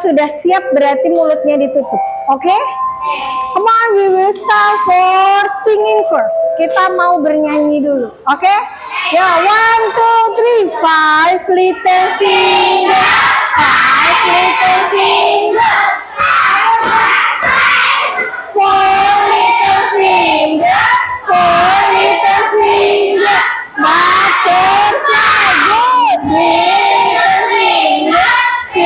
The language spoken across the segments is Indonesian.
sudah siap berarti mulutnya ditutup. Oke? Come on, we will start for singing first. Kita mau bernyanyi dulu. Oke? Ya, 1, 2, 3, 5 little finger, 5 little finger, 4 little finger, 4 little finger, butterfly, good. 3 little finger, 3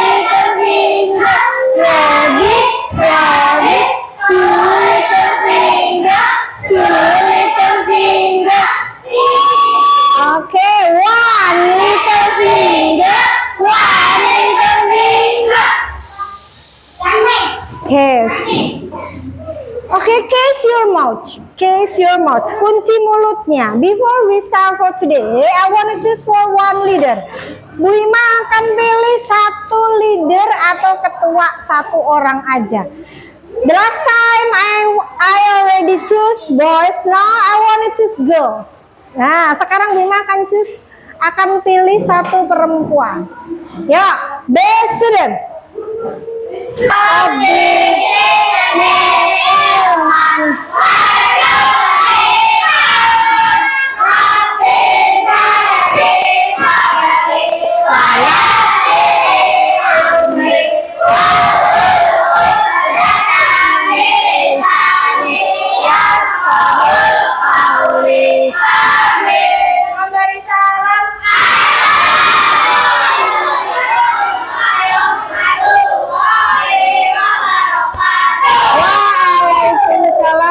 little finger, rabbit, rabbit, 2 little finger, 2 little finger. Okay, 1 little finger, 1 little finger. Okay, case your mouth. Case your mouth. Kunci mulutnya. Before we start for today, I want to choose for one leader. Bu Ima akan pilih satu leader atau ketua satu orang aja. The last time I already choose boys. Now I want to choose girls. Nah, sekarang Bu Ima akan pilih satu perempuan. Ya, best student.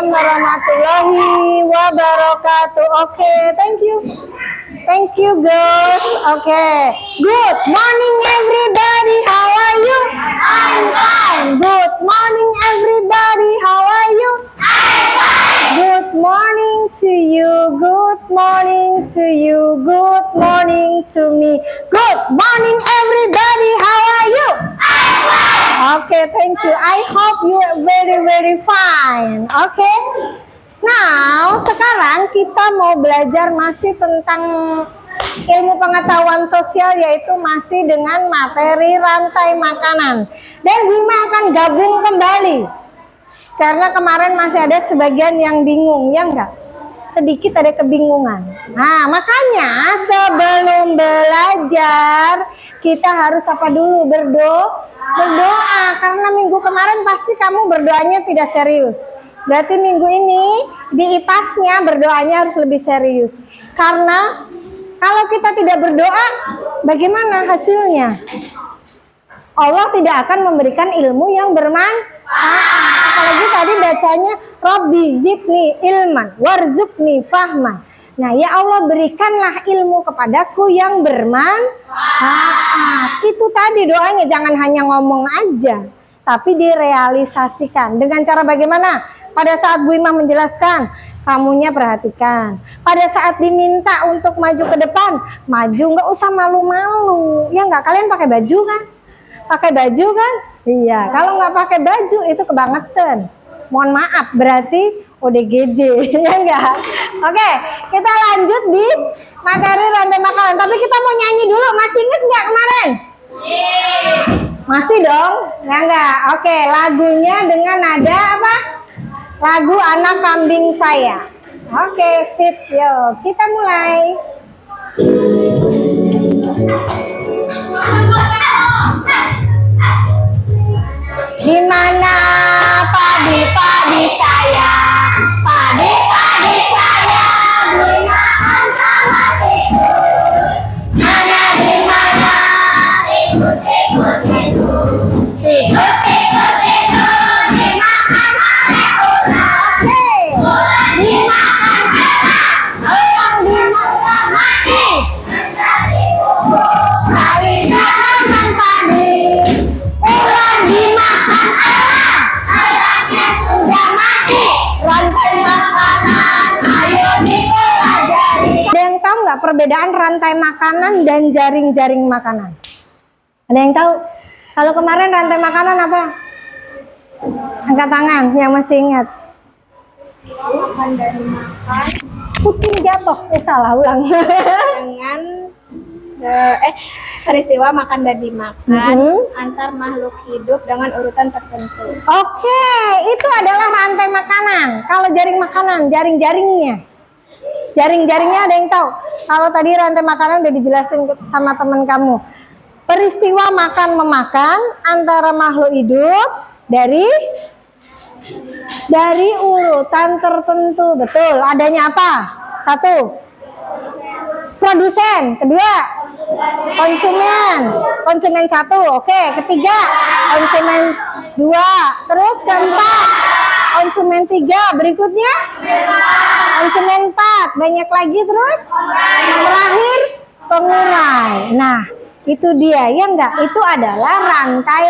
Warahmatullahi wabarakatuh. Okay, thank you. Thank you, girls. Okay. Good morning, everybody. How are you? I'm fine. Good morning, everybody. How are you? I'm fine. Good morning to you. Good morning to you. Good morning to me. Good morning, everybody. How are you? I'm fine. Okay, thank you. I hope you are very, very fine. Okay. Now, sekarang kita mau belajar masih tentang ilmu pengetahuan sosial, yaitu masih dengan materi rantai makanan. Dan Bima akan gabung kembali karena kemarin masih ada sebagian yang bingung, ya enggak? Sedikit ada kebingungan. Nah, makanya sebelum belajar kita harus apa dulu? Berdoa. Karena minggu kemarin pasti kamu berdoanya tidak serius. Berarti minggu ini di IPAS-nya berdoanya harus lebih serius. Karena kalau kita tidak berdoa, bagaimana hasilnya? Allah tidak akan memberikan ilmu yang bermanfaat. Apalagi tadi bacanya Robbi zidni ilman warzukni fahman. Nah, ya Allah, berikanlah ilmu kepadaku yang bermanfaat. Itu tadi doanya, jangan hanya ngomong aja, tapi direalisasikan. Dengan cara bagaimana? Pada saat Bu Ima menjelaskan, kamunya perhatikan. Pada saat diminta untuk maju ke depan, maju, nggak usah malu-malu. Ya nggak, kalian pakai baju kan? Pakai baju kan? Iya, kalau nggak pakai baju itu kebangetan. Mohon maaf, berarti ODGJ, ya nggak? Oke, kita lanjut di materi rantai makanan. Tapi kita mau nyanyi dulu, masih inget nggak kemarin? Masih dong? Ya nggak? Oke, lagunya dengan nada apa? Lagu Anak Kambing Saya. Oke, sip, yuk kita mulai. Di mana padi-padi saya, padi-padi saya, dimakan sama tikus. Mana di mana tikus-tikus itu, tikus-tikus itu dimakan oleh ular. Ular dimakan elang dimakan mati. Menjadi bubuk kali tanaman padi. Ular dimakan elang, elangnya sudah mati. Rantai makanan, ayo dipelajari. Ada yang tahu nggak perbedaan rantai makanan dan jaring-jaring makanan? Ada yang tahu? Kalau kemarin rantai makanan apa? Angkat tangan yang masih ingat. Makan dari makan. Kucing jatuh, salah ulang. Dengan Peristiwa makan dan dimakan Mhm. antar makhluk hidup dengan urutan tertentu. Oke, itu adalah rantai makanan. Kalau jaring makanan, jaring-jaringnya. Jaring-jaringnya ada yang tahu? Kalau tadi rantai makanan udah dijelasin sama teman kamu. Peristiwa makan memakan antara makhluk hidup dari urutan tertentu. Betul. Adanya apa? Satu, produsen. Kedua, konsumen. Konsumen satu. Oke. Ketiga, konsumen dua. Terus keempat, konsumen tiga. Berikutnya, konsumen empat. Banyak lagi terus. Terakhir, pengurai. Nah, itu dia ya enggak? Itu adalah rantai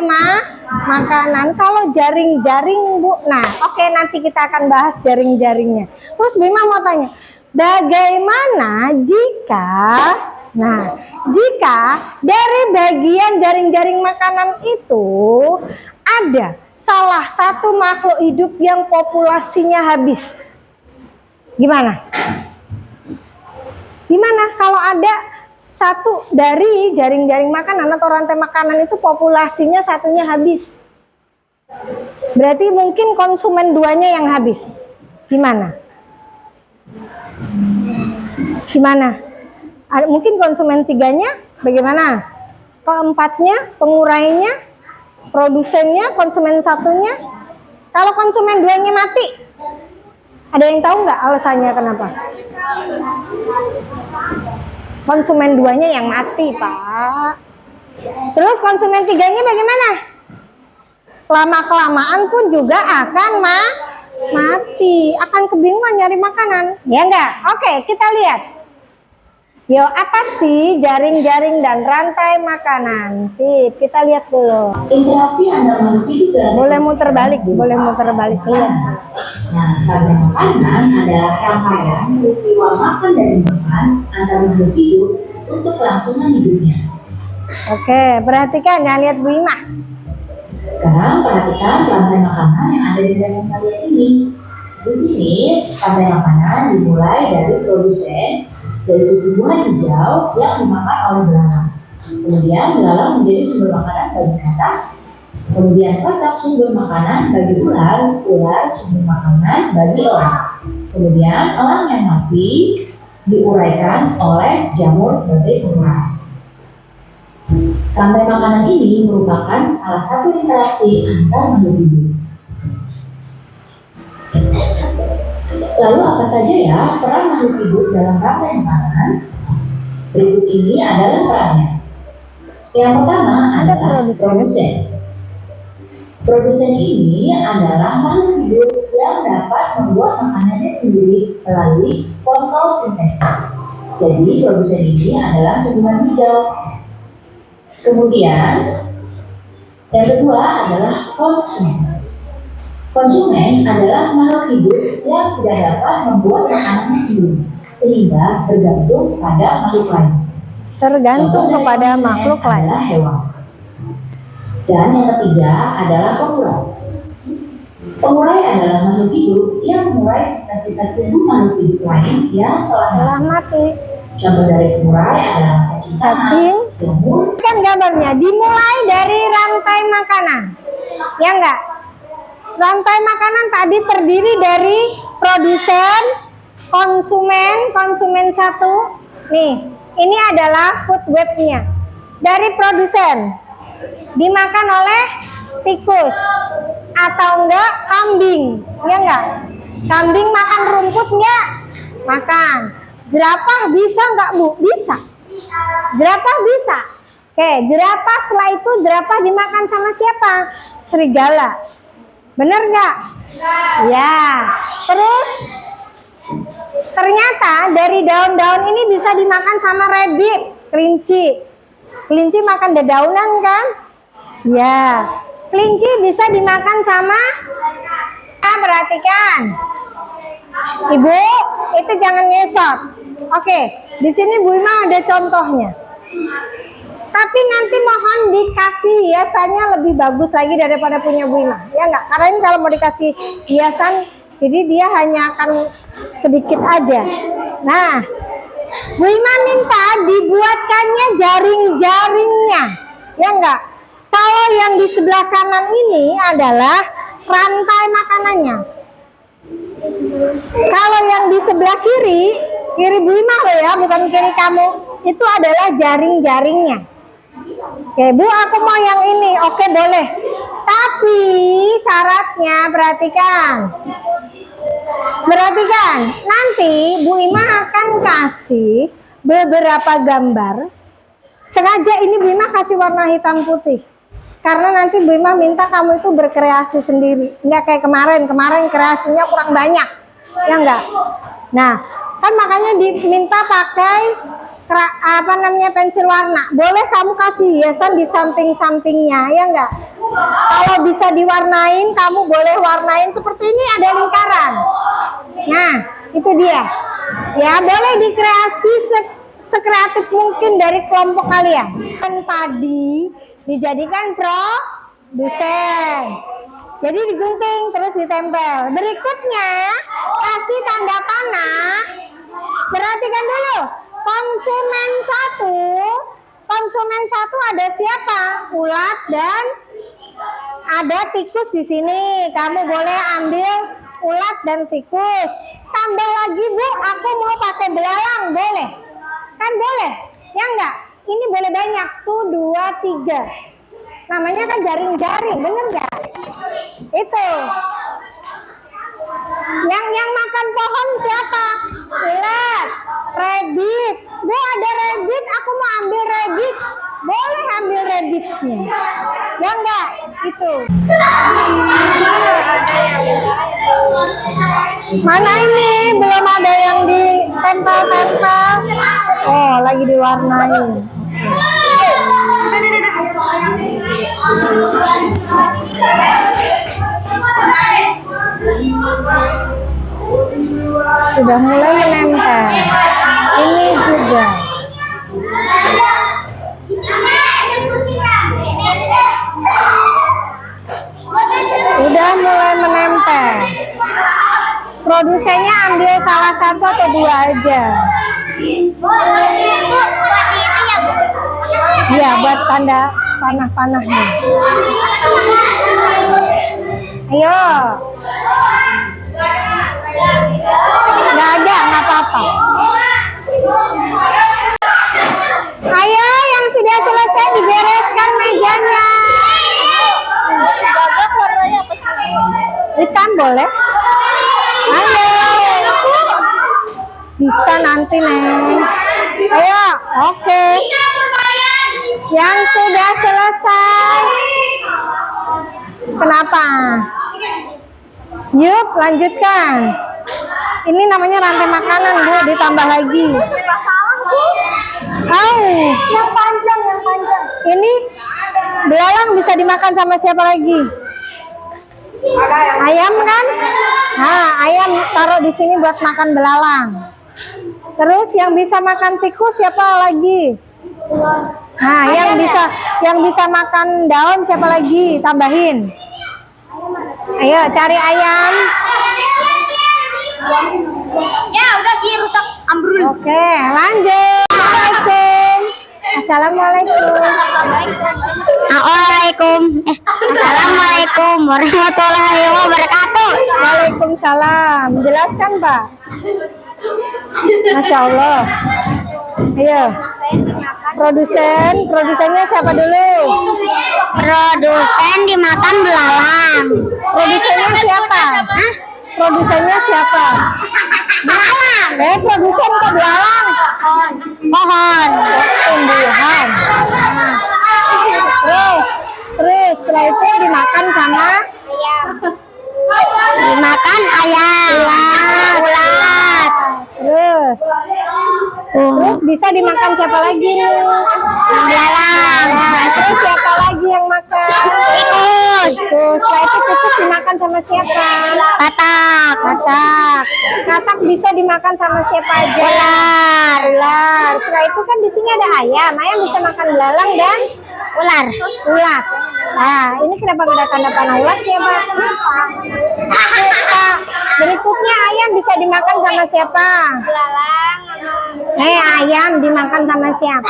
makanan. Kalau jaring-jaring Bu. Nah, oke, nanti kita akan bahas jaring-jaringnya. Terus Bima mau tanya, bagaimana jika dari bagian jaring-jaring makanan itu ada salah satu makhluk hidup yang populasinya habis? Gimana? Gimana kalau ada satu dari jaring-jaring makanan atau rantai makanan itu populasinya satunya habis? Berarti mungkin konsumen duanya yang habis. Gimana? Gimana? Mungkin konsumen tiganya bagaimana? Keempatnya, pengurainya, produsennya, konsumen satunya. Kalau konsumen duanya mati, ada yang tahu nggak alasannya kenapa? Konsumen duanya yang mati, Pak. Terus konsumen tiganya bagaimana? Lama-kelamaan pun juga akan mati, akan kebingungan nyari makanan, ya enggak? Oke, kita lihat. Yo, apa sih jaring-jaring dan rantai makanan? Sip, kita lihat dulu. Interaksi antar makhluk hidup dalam Boleh muter balik dulu. Nah, rantai makanan adalah rangkaian peristiwa makan dan makan antar makhluk hidup untuk kelangsungan hidupnya. Oke, perhatikan, jangan lihat Bu Ima. Sekarang perhatikan rantai makanan yang ada di dalam kalian ini. Di sini rantai makanan dimulai dari produsen, yaitu tumbuhan hijau yang dimakan oleh belalang. Kemudian belalang menjadi sumber makanan bagi katak. Kemudian katak sumber makanan bagi ular, ular sumber makanan bagi elang. Kemudian elang yang mati diuraikan oleh jamur sebagai pengurai. Rantai makanan ini merupakan salah satu interaksi antar makhluk hidup. Lalu apa saja ya peran makhluk hidup dalam rantai makanan? Berikut ini adalah perannya. Yang pertama adalah produsen. Produsen ini adalah makhluk hidup yang dapat membuat makanannya sendiri melalui fotosintesis. Jadi produsen ini adalah tumbuhan hijau. Kemudian yang kedua adalah konsumen. Konsumen adalah makhluk hidup yang tidak dapat membuat makanannya sendiri, sehingga bergantung pada makhluk lain. Tergantung kepada makhluk lain. Adalah hewan. Dan yang ketiga adalah pengurai. Pengurai adalah makhluk hidup yang mengurai sisa-sisa tubuh makhluk hidup lain yang telah mati. Contoh dari pengurai adalah cacing, jamur. Kan gambarnya dimulai dari rantai makanan, ya enggak? Rantai makanan tadi terdiri dari produsen, konsumen satu. Nih, ini adalah food webnya. Dari produsen dimakan oleh tikus atau enggak kambing, ya enggak? Kambing makan rumput enggak? Makan. Jerapah bisa enggak Bu? Bisa. Jerapah bisa. Oke, jerapah setelah itu jerapah dimakan sama siapa? Serigala. Bener nggak? Ya. Terus ternyata dari daun-daun ini bisa dimakan sama rabbit, kelinci. Kelinci makan dedaunan kan? Ya. Kelinci bisa dimakan sama. Perhatikan. Ibu, itu jangan ngesot. Oke, di sini Bu Ima ada contohnya. Tapi nanti mohon dikasih hiasannya lebih bagus lagi daripada punya Bu Ima. Ya enggak? Karena ini kalau mau dikasih hiasan, jadi dia hanya akan sedikit aja. Nah, Bu Ima minta dibuatkannya jaring-jaringnya, ya enggak? Kalau yang di sebelah kanan ini adalah rantai makanannya. Kalau yang di sebelah kiri Bu Ima loh ya, bukan kiri kamu, itu adalah jaring-jaringnya. Oke Bu, aku mau yang ini. Oke boleh. Tapi syaratnya perhatikan, nanti Bu Ima akan kasih beberapa gambar. Sengaja ini Bu Ima kasih warna hitam putih, karena nanti Bu Ima minta kamu itu berkreasi sendiri, nggak kayak kemarin kreasinya kurang banyak, ya enggak? Nah, kan makanya diminta pakai pensil warna. Boleh kamu kasih hiasan di samping-sampingnya, ya enggak? Kalau bisa diwarnain, kamu boleh warnain seperti ini, ada lingkaran. Nah, itu dia. Ya, boleh dikreasi sekreatif mungkin dari kelompok kalian. Kan tadi dijadikan produsen. Jadi digunting terus ditempel. Berikutnya, kasih tanda panah. Perhatikan dulu. Konsumen satu ada siapa? Ulat dan ada tikus di sini. Kamu boleh ambil ulat dan tikus. Tambah lagi Bu, aku mau pakai belalang, boleh? Kan boleh? Ya enggak? Ini boleh banyak tuh, 2, 3. Namanya kan jaring-jaring, bener nggak? Itu. Yang makan pohon siapa? Ulat, rabbit. Bu ada rabbit, aku mau ambil rabbit. Boleh ambil rabbitnya. Ya enggak? Itu. Mana ini? Belum ada yang ditempel-tempel. Oh, lagi diwarnain. Sudah mulai menempel. Ini juga. Sudah mulai menempel. Produsennya ambil salah satu atau 2 aja. Iya, buat tanda panah-panahnya. Ayo. Nggak ada, nggak apa-apa. Ayo, yang sudah selesai dibereskan mejanya. Hitam boleh? Ayo. Bisa nanti, Neng. Ayo, oke. Yang sudah selesai. Kenapa? Yuk, lanjutkan. Ini namanya rantai makanan, Bu, ditambah lagi. Yang panjang. Ini belalang bisa dimakan sama siapa lagi? Ayam kan? Nah, ayam taruh di sini buat makan belalang. Terus yang bisa makan tikus siapa lagi? Nah, yang bisa makan daun siapa lagi? Tambahin. Ayo cari ayam. Ya udah sih rusak ambrul. Oke, lanjut. Assalamualaikum. Assalamualaikum warahmatullahi wabarakatuh. Waalaikumsalam. Jelaskan, Pak. Masya Allah. Ayo. Produsennya siapa dulu? Produsen dimakan belalang. Produsennya siapa? Produsennya siapa? Belalang. Produsen ke belalang. Pohon. Tumbuhan. Terus setelah itu dimakan sama Ayam. Dimakan ayam. Ulat. Terus bisa dimakan siapa lagi nih? Belalang. Nah, terus siapa lagi yang makan? Tikus. Setelah itu tikus dimakan sama siapa? Katak bisa dimakan sama siapa aja? Ular. Setelah itu kan di sini ada ayam. Ayam bisa makan belalang dan Ular. Nah, ini kenapa nggak ada tanda panah ulat ya, Pak? Berikutnya ayam bisa dimakan sama siapa? Belalang. Ayam dimakan sama siapa?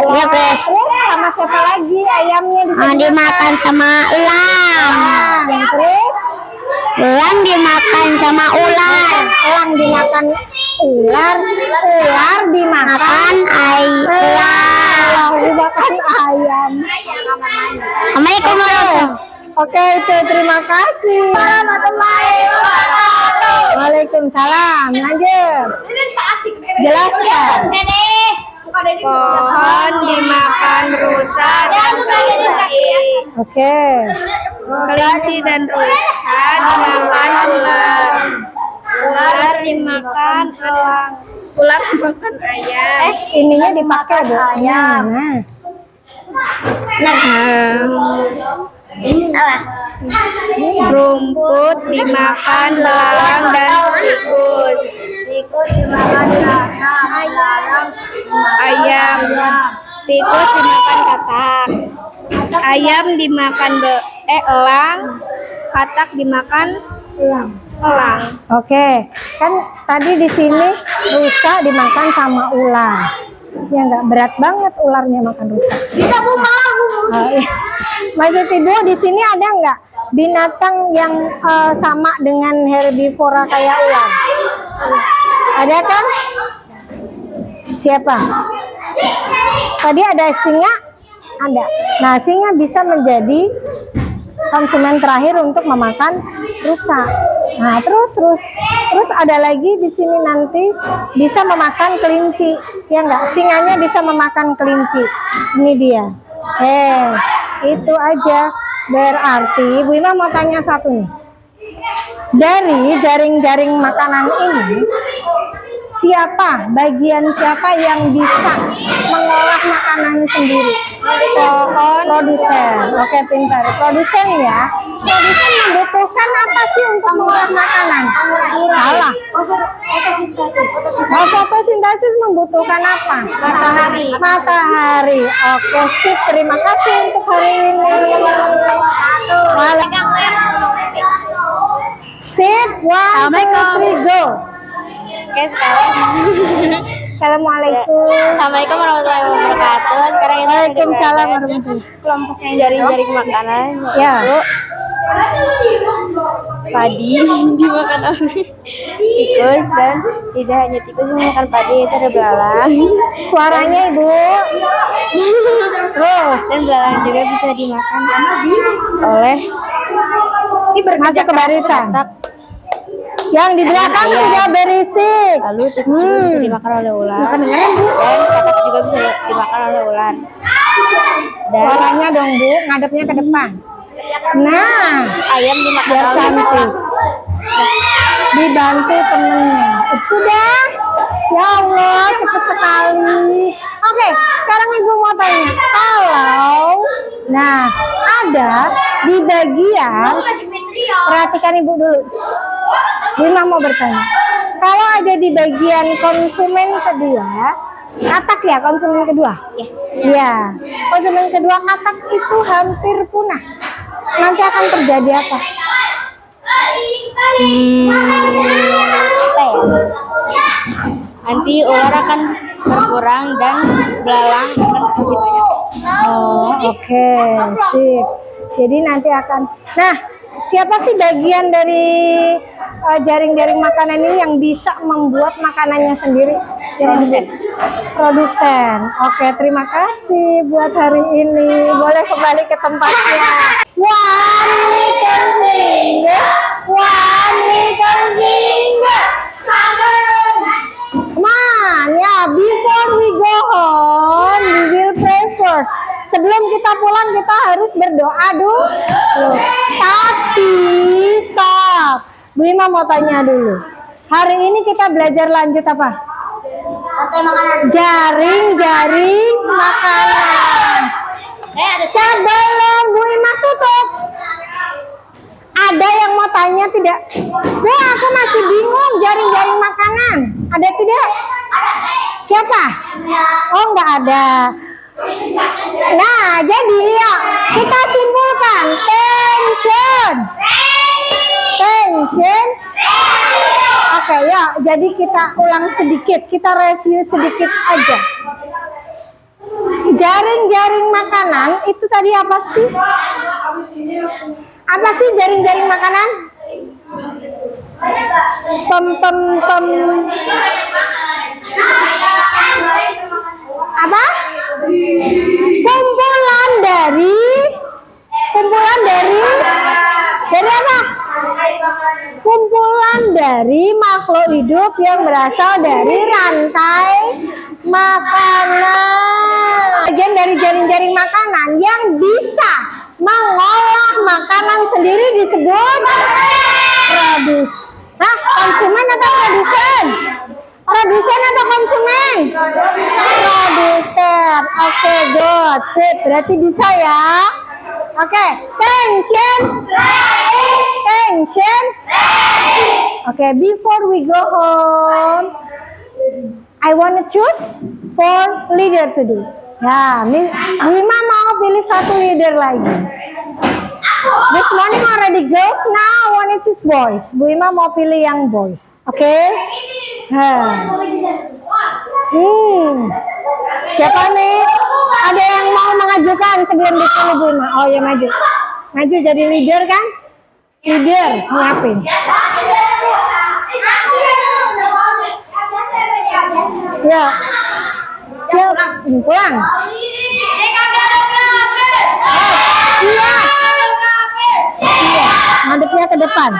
Ya guys. Terus sama siapa lagi ayamnya bisa Dimakan sama elang. Terus Elang dimakan sama ular. elang dimakan ular, ular dimakan Elang. dimakan ayam. Assalamualaikum warahmatullahi. Oke, itu terima kasih. Waalaikumsalam. Lanjut. Jelaskan. Pohon dimakan rusa dan kelinci. Oke. Kelinci dan rusa dimakan ular. Ular dimakan elang. Ular dimakan ayam. Ininya dipakai Bu. Ayam. Rumput dimakan belalang dan tikus. Ayam. Tikus dimakan katak. Ayam dimakan elang. Katak dimakan elang. Oke, kan tadi di sini rusa dimakan sama ular. Ya nggak berat banget ularnya makan rusa. Bisa Bu malam Bu. Oh, iya. Maksud Ibu di sini ada nggak binatang yang sama dengan herbivora kayak ular? Ada kan? Siapa? Tadi ada singa? Ada. Nah, singa bisa menjadi konsumen terakhir untuk memakan rusa. Nah, terus ada lagi di sini nanti bisa memakan kelinci. Ya enggak? Singanya bisa memakan kelinci. Ini dia. Itu aja. Berarti Bu Ima mau tanya satu nih. Dari jaring-jaring makanan ini, bagian siapa yang bisa mengolah makanan sendiri? Produsen. Oke, pintar. Produsen ya. Produsen membutuhkan apa sih untuk mengolah makanan? Salah. Fotosintesis membutuhkan apa? Matahari. Oke, sip. Terima kasih untuk hari ini. Sip. 1, 2, 3, go. Oke, sekarang Assalamualaikum. Assalamualaikum warahmatullahi wabarakatuh. Sekarang kita Waalaikumsalam warahmatullahi. kelompok yang jaring-jaring makanan, Ya. yaitu padi dimakan oleh tikus, dan tidak hanya tikus yang makan padi, itu ada belalang. Suaranya Ibu. Terus Dan belalang juga bisa dimakan oleh masuk ke barisan. katak. Yang di belakang tidak berisik. Lalu tikus juga bisa dimakan oleh ular. Dan katak juga bisa dimakan oleh ular. Dan Suaranya dong Bu, ngadepnya ke depan. Nah, ayam dimakan biar oleh cantik. Dibantu temennya. Sudah? Ya Allah, cepat sekali. Oke, sekarang Ibu mau tanya. Nah, ada di bagian, perhatikan Ibu dulu. Bima mau bertanya. Kalau ada di bagian konsumen kedua, katak ya konsumen kedua? Ya. Konsumen kedua katak itu hampir punah. Nanti akan terjadi apa? nanti ular akan berkurang dan belalang akan semakin banyak. Oh, oke, sip. Jadi nanti akan. Nah, siapa sih bagian dari jaring-jaring makanan ini yang bisa membuat makanannya sendiri? Produsen. Oke, terima kasih buat hari ini. Boleh kembali ke tempatnya. One little finger, one little finger. Come on, ya. Before we go home, we will pray first. Sebelum kita pulang, kita harus berdoa dulu. Tapi stop. Bu Ima mau tanya dulu. Hari ini kita belajar lanjut apa? Jaring-jaring makanan. Sebelum Bu Ima tutup, ada yang mau tanya tidak? Bu, aku masih bingung jaring-jaring makanan. Ada tidak? Siapa? Oh, nggak ada. Nah, jadi ya kita simpulkan. Tension. Oke, ya. Jadi kita ulang sedikit. Kita review sedikit aja. Jaring-jaring makanan itu tadi apa sih? Apa sih jaring-jaring makanan? Apa? Kumpulan dari apa? Kumpulan dari makhluk hidup yang berasal dari rantai makanan. Bagian dari jaring-jaring makanan yang bisa mengolah makanan sendiri disebut konsumen atau produsen? Produsen atau konsumen? Produsen. Oke, good. Sip. Berarti bisa ya. Oke, tension. Oke, before we go home, I wanna choose for leader today. Ya, Bu Ima mau pilih satu leader lagi. This morning already girls, now I wanna choose boys. Bu Ima mau pilih yang boys. Oke? Siapa nih? Ada yang mau mengajukan sebelum dipilih Bu Ima? Oh ya, maju. Maju jadi leader kan? Leader, ngapain? Ya. Siap, pulang. Iya. Ngadepnya ke depan.